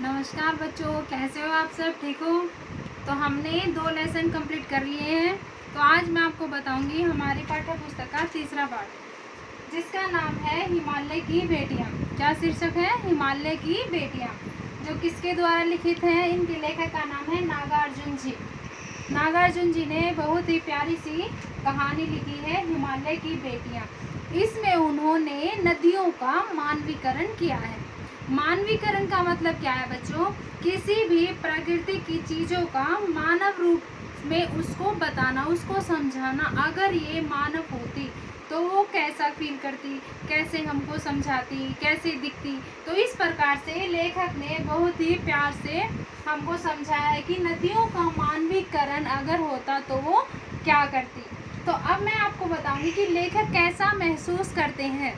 नमस्कार बच्चों, कैसे हो आप सब? ठीक हो? तो हमने 2 लेसन कंप्लीट कर लिए हैं। तो आज मैं आपको बताऊंगी हमारी पाठ्य पुस्तक का तीसरा पाठ, जिसका नाम है हिमालय की बेटियां। क्या शीर्षक है? हिमालय की बेटियां। जो किसके द्वारा लिखित है? इनके लेखक का नाम है नागार्जुन जी। नागार्जुन जी ने बहुत ही प्यारी सी कहानी लिखी है, हिमालय की बेटियां। इसमें उन्होंने नदियों का मानवीकरण किया है। मानवीकरण का मतलब क्या है बच्चों? किसी भी प्रकृति की चीज़ों का मानव रूप में उसको बताना, उसको समझाना। अगर ये मानव होती तो वो कैसा फील करती, कैसे हमको समझाती, कैसे दिखती। तो इस प्रकार से लेखक ने बहुत ही प्यार से हमको समझाया है कि नदियों का मानवीकरण अगर होता तो वो क्या करती। तो अब मैं आपको बताऊंगी कि लेखक कैसा महसूस करते हैं।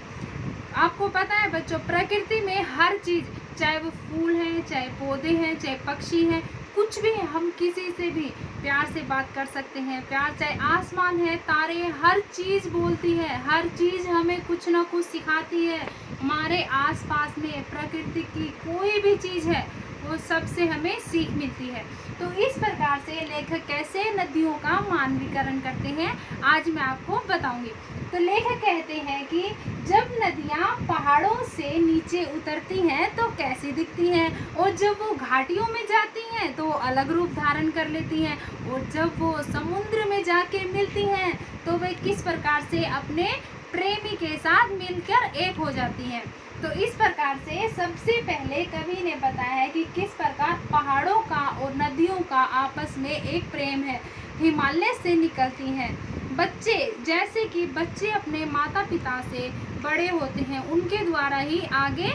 आपको पता है बच्चों, प्रकृति में हर चीज़, चाहे वो फूल हैं, चाहे पौधे हैं, चाहे पक्षी हैं, कुछ भी है, हम किसी से भी प्यार से बात कर सकते हैं। प्यार, चाहे आसमान है, तारे हैं, हर चीज़ बोलती है, हर चीज़ हमें कुछ ना कुछ सिखाती है। हमारे आसपास में प्रकृति की कोई भी चीज़ है, वो सबसे हमें सीख मिलती है। तो इस प्रकार से लेखक कैसे नदियों का मानवीकरण करते हैं, आज मैं आपको बताऊंगी। तो लेखक कहते हैं कि जब नदियाँ पहाड़ों से नीचे उतरती हैं तो कैसी दिखती हैं, और जब वो घाटियों में जाती हैं तो अलग रूप धारण कर लेती हैं, और जब वो समुद्र में जाके मिलती हैं तो वे किस प्रकार से अपने प्रेमी के साथ मिलकर एक हो जाती हैं। तो इस प्रकार से सबसे पहले कवि ने बताया है कि किस प्रकार पहाड़ों का और नदियों का आपस में एक प्रेम है, हिमालय से निकलती हैं। बच्चे, जैसे कि बच्चे अपने माता पिता से बड़े होते हैं, उनके द्वारा ही आगे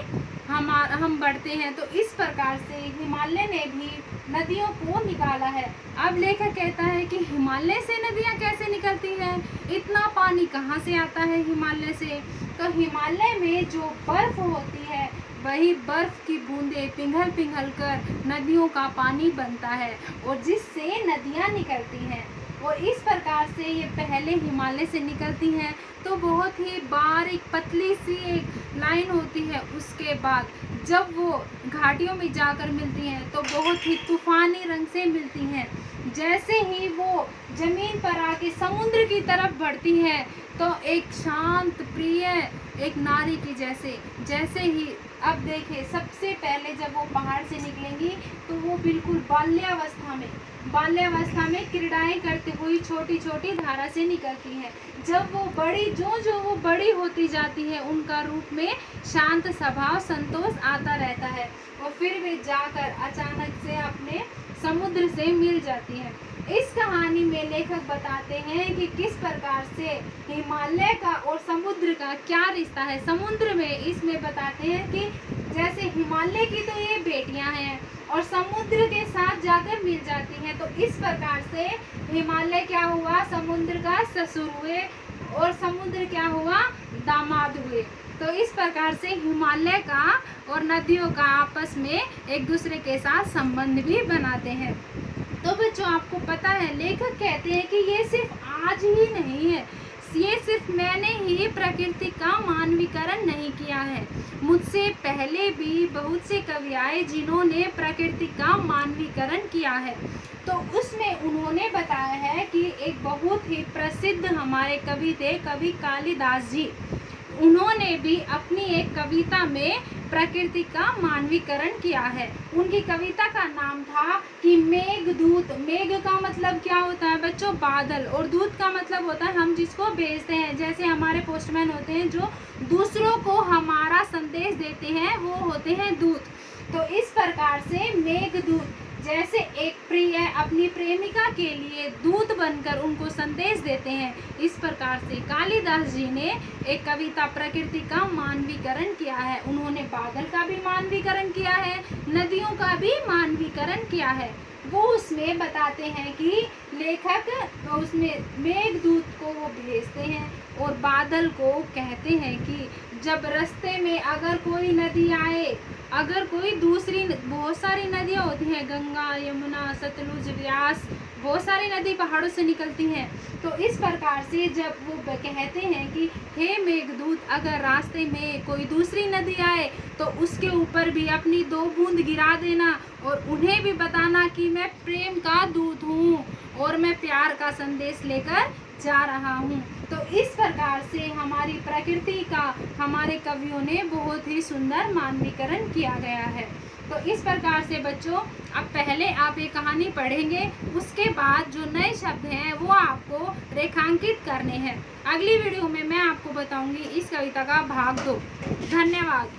हम बढ़ते हैं। तो इस प्रकार से हिमालय ने भी नदियों को निकाला है। अब लेखक कहता है कि हिमालय से नदियाँ कैसे निकलती हैं, इतना पानी कहाँ से आता है हिमालय से। तो हिमालय में जो बर्फ होती है, वही बर्फ की बूंदें पिघल पिघल कर नदियों का पानी बनता है, और जिससे नदियाँ निकलती हैं। और इस प्रकार से ये पहले हिमालय से निकलती हैं तो बहुत ही बारीक पतली सी एक लाइन होती है। उसके बाद जब वो घाटियों में जाकर मिलती हैं तो बहुत ही तूफानी रंग से मिलती हैं। जैसे ही वो जमीन पर आके समुद्र की तरफ बढ़ती है तो एक शांत प्रिय एक नारी की जैसे ही। अब देखिए, सबसे पहले जब वो पहाड़ से निकलेंगी तो वो बिल्कुल बाल्यावस्था में क्रीड़ाएं करती हुई छोटी छोटी धारा से निकलती हैं। जब वो बड़ी जो वो बड़ी होती जाती है, उनका रूप में शांत स्वभाव, संतोष आता रहता है, और फिर वे जाकर अचानक से अपने समुद्र से मिल जाती हैं। इस कहानी में लेखक बताते हैं कि किस प्रकार से हिमालय का और समुद्र का क्या रिश्ता है। समुद्र में इसमें बताते हैं कि जैसे हिमालय की तो ये बेटियां हैं और समुद्र के साथ जाकर मिल जाती हैं। तो इस प्रकार से हिमालय क्या हुआ, समुद्र का ससुर हुए, और समुद्र क्या हुआ, दामाद हुए। तो इस प्रकार से हिमालय का और नदियों का आपस में एक दूसरे के साथ संबंध भी बनाते हैं। तो बच्चों, आपको पता है लेखक कहते हैं कि ये सिर्फ आज ही नहीं है, ये सिर्फ मैंने ही प्रकृति का मानवीकरण नहीं किया है, मुझसे पहले भी बहुत से कवि आए जिन्होंने प्रकृति का मानवीकरण किया है। तो उसमें उन्होंने बताया है कि एक बहुत ही प्रसिद्ध हमारे कवि थे, कवि कालिदास जी। उन्होंने भी अपनी एक कविता में प्रकृति का मानवीकरण किया है। उनकी कविता का नाम था कि मेघदूत। मेघ का मतलब क्या होता है बच्चों? बादल। और दूत का मतलब होता है हम जिसको भेजते हैं, जैसे हमारे पोस्टमैन होते हैं जो दूसरों को हमारा संदेश देते हैं, वो होते हैं दूत। तो इस प्रकार से मेघदूत जैसे एक प्रिय अपनी प्रेमिका के लिए दूत बनकर उनको संदेश देते हैं, इस प्रकार से कालिदास जी ने एक कविता प्रकृति का मानवीकरण किया है। उन्होंने बादल का भी मानवीकरण किया है, नदियों का भी मानवीकरण किया है। वो उसमें बताते हैं कि लेखक उसमें मेघदूत को वो भेजते हैं और बादल को कहते हैं कि जब रास्ते में अगर कोई नदी आए, अगर कोई दूसरी, बहुत सारी नदियाँ होती हैं, गंगा, यमुना, सतलुज, व्यास, बहुत सारी नदी पहाड़ों से निकलती हैं। तो इस प्रकार से जब वो कहते हैं कि हे मेघदूत, अगर रास्ते में कोई दूसरी नदी आए तो उसके ऊपर भी अपनी 2 बूंद गिरा देना और उन्हें भी बताना कि मैं प्रेम का दूत हूँ और मैं प्यार का संदेश लेकर जा रहा हूँ। तो इस प्रकार से हमारी प्रकृति का हमारे कवियों ने बहुत ही सुंदर मानवीकरण किया गया है। तो इस प्रकार से बच्चों, अब पहले आप ये कहानी पढ़ेंगे, उसके बाद जो नए शब्द हैं वो आपको रेखांकित करने हैं। अगली वीडियो में मैं आपको बताऊंगी इस कविता का भाग 2। धन्यवाद।